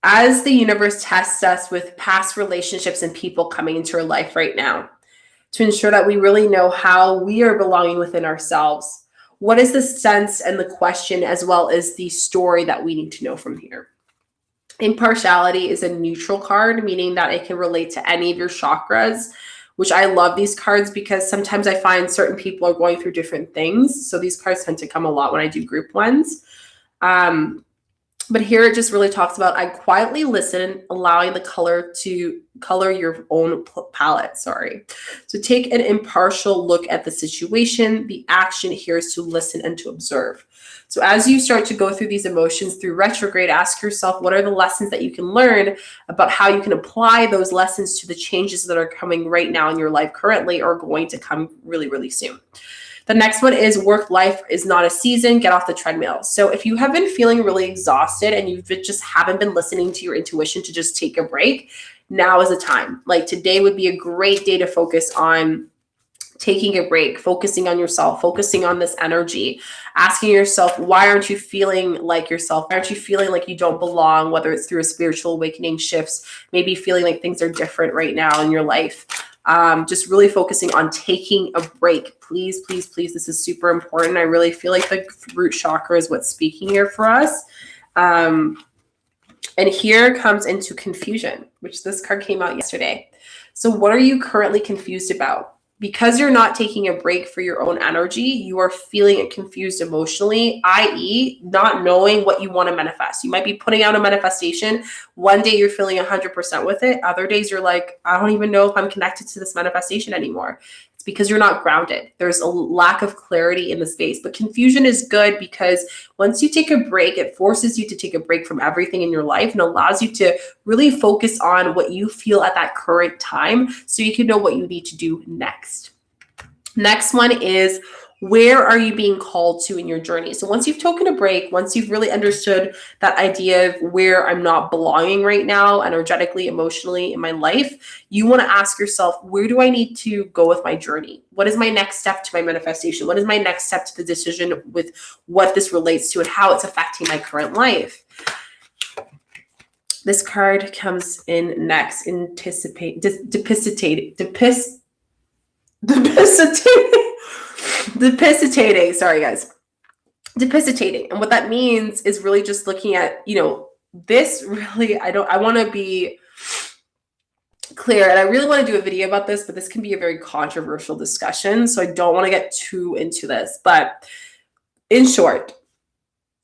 A: as the universe tests us with past relationships and people coming into our life right now, to ensure that we really know how we are belonging within ourselves. What is the sense and the question, as well as the story that we need to know from here? Impartiality is a neutral card, meaning that it can relate to any of your chakras, which I love these cards because sometimes I find certain people are going through different things. So these cards tend to come a lot when I do group ones. But here it just really talks about, I quietly listen, allowing the color to color your own palette. So take an impartial look at the situation. The action here is to listen and to observe. So as you start to go through these emotions through retrograde, ask yourself, what are the lessons that you can learn about how you can apply those lessons to the changes that are coming right now in your life currently, or going to come really, really soon. The next one is work life is not a season. Get off the treadmill. So if you have been feeling really exhausted and you just haven't been listening to your intuition to just take a break, now is the time. Like today would be a great day to focus on taking a break, focusing on yourself, focusing on this energy, asking yourself, why aren't you feeling like yourself? Why aren't you feeling like you don't belong, whether it's through a spiritual awakening shifts, maybe feeling like things are different right now in your life. Just really focusing on taking a break. Please, please, please. This is super important. I really feel like the root chakra is what's speaking here for us. And here comes into confusion, which this card came out yesterday. So what are you currently confused about? Because you're not taking a break for your own energy, you are feeling confused emotionally, i.e. not knowing what you want to manifest. You might be putting out a manifestation. One day you're feeling 100% with it. Other days you're like, I don't even know if I'm connected to this manifestation anymore. It's because you're not grounded. There's a lack of clarity in the space. But confusion is good because once you take a break, it forces you to take a break from everything in your life and allows you to really focus on what you feel at that current time so you can know what you need to do next. Next one is, where are you being called to in your journey? So once you've taken a break, once you've really understood that idea of where I'm not belonging right now, energetically, emotionally in my life, you want to ask yourself, where do I need to go with my journey? What is my next step to my manifestation? What is my next step to the decision with what this relates to and how it's affecting my current life? This card comes in next, Depisitating. Sorry, guys. Depisitating. And what that means is really just looking at, this really, I want to be clear, and I really want to do a video about this, but this can be a very controversial discussion. So I don't want to get too into this. But in short,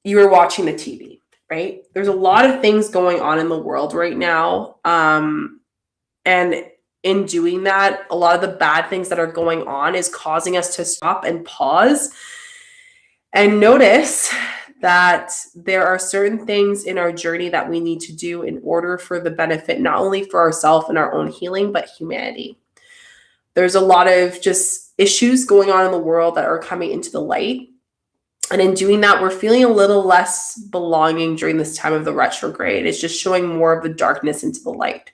A: you are watching the TV, right? There's a lot of things going on in the world right now. And in doing that, a lot of the bad things that are going on is causing us to stop and pause and notice that there are certain things in our journey that we need to do in order for the benefit, not only for ourselves and our own healing, but humanity. There's a lot of just issues going on in the world that are coming into the light. And in doing that, we're feeling a little less belonging during this time of the retrograde. It's just showing more of the darkness into the light.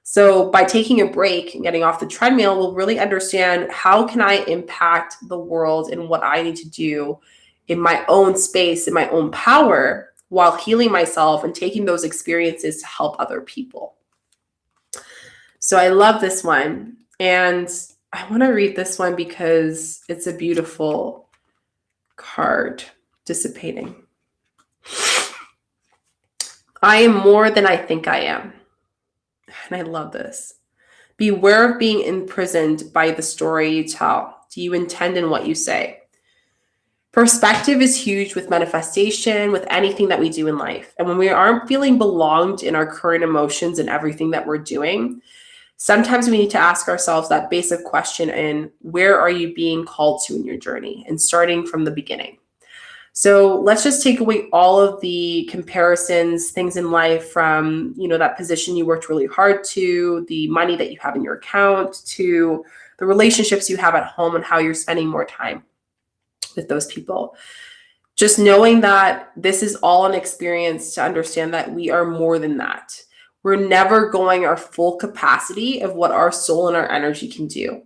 A: So by taking a break and getting off the treadmill, we'll really understand, how can I impact the world and what I need to do in my own space, in my own power, while healing myself and taking those experiences to help other people. So I love this one. And I want to read this one because it's a beautiful card. Dissipating. I am more than I think I am. And I love this. Beware of being imprisoned by the story you tell. Do you intend in what you say? Perspective is huge with manifestation, with anything that we do in life. And when we aren't feeling belonged in our current emotions and everything that we're doing, sometimes we need to ask ourselves that basic question, in where are you being called to in your journey, and starting from the beginning. So let's just take away all of the comparisons, things in life from, that position you worked really hard to, the money that you have in your account, to the relationships you have at home and how you're spending more time with those people. Just knowing that this is all an experience, to understand that we are more than that. We're never going our full capacity of what our soul and our energy can do.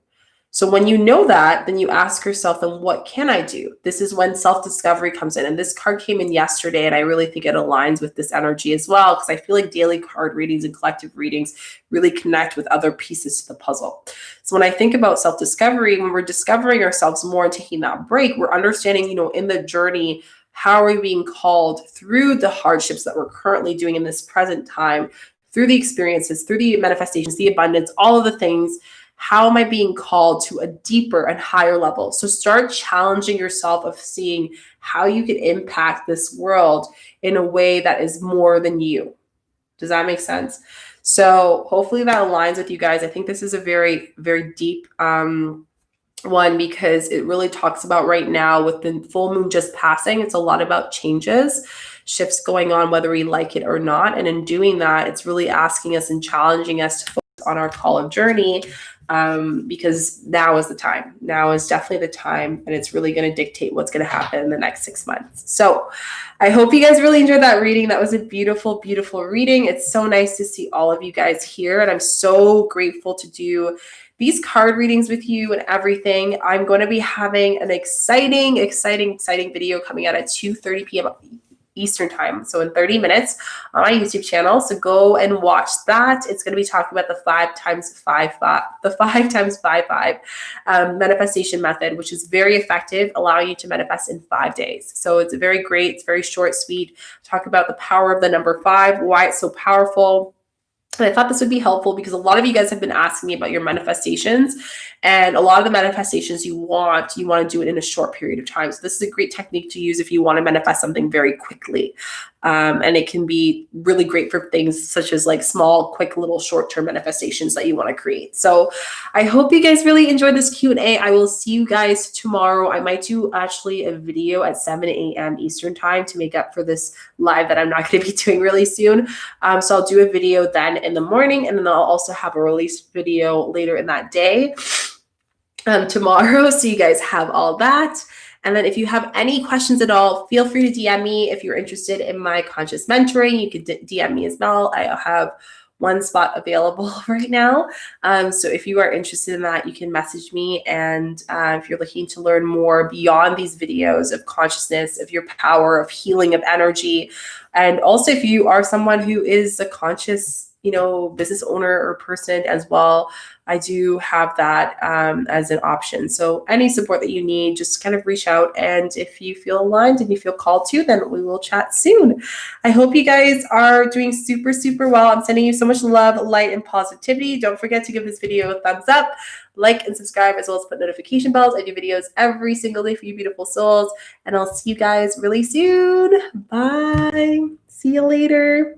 A: So when you know that, then you ask yourself, then what can I do? This is when self-discovery comes in. And this card came in yesterday, and I really think it aligns with this energy as well, because I feel like daily card readings and collective readings really connect with other pieces to the puzzle. So when I think about self-discovery, when we're discovering ourselves more and taking that break, we're understanding, in the journey, how are we being called through the hardships that we're currently doing in this present time, through the experiences, through the manifestations, the abundance, all of the things. How am I being called to a deeper and higher level? So start challenging yourself of seeing how you can impact this world in a way that is more than you. Does that make sense? So hopefully that aligns with you guys. I think this is a very, very deep one, because it really talks about right now with the full moon just passing. It's a lot about changes, shifts going on, whether we like it or not. And in doing that, it's really asking us and challenging us to focus on our call of journey, because now is the time. Now is definitely the time, and it's really going to dictate what's going to happen in the next 6 months. So I hope you guys really enjoyed that reading. That was a beautiful, beautiful reading. It's so nice to see all of you guys here, and I'm so grateful to do these card readings with you and everything. I'm going to be having an exciting video coming out at 2:30 p.m. Eastern time, so in 30 minutes on my YouTube channel. So go and watch that. It's going to be talking about the 5x5 manifestation method, which is very effective, allowing you to manifest in 5 days. So it's very great. It's very short, sweet. Talk about the power of the number 5, why it's so powerful. And I thought this would be helpful because a lot of you guys have been asking me about your manifestations, and a lot of the manifestations you want to do it in a short period of time. So this is a great technique to use if you want to manifest something very quickly. And it can be really great for things such as like small, quick, little short-term manifestations that you want to create. So I hope you guys really enjoyed this Q&A. I will see you guys tomorrow. I might do actually a video at 7 a.m. Eastern time to make up for this live that I'm not going to be doing really soon. So I'll do a video then in the morning, and then I'll also have a released video later in that day tomorrow. So you guys have all that. And then if you have any questions at all, feel free to DM me. If you're interested in my conscious mentoring, you could DM me as well. I have one spot available right now. So if you are interested in that, you can message me. And if you're looking to learn more beyond these videos of consciousness, of your power, of healing, of energy, and also if you are someone who is a conscious, business owner or person as well, I do have that as an option. So any support that you need, just kind of reach out. And if you feel aligned and you feel called to, then we will chat soon. I hope you guys are doing super, super well. I'm sending you so much love, light, and positivity. Don't forget to give this video a thumbs up, like, and subscribe, as well as put notification bells. I do videos every single day for you beautiful souls. And I'll see you guys really soon. Bye. See you later.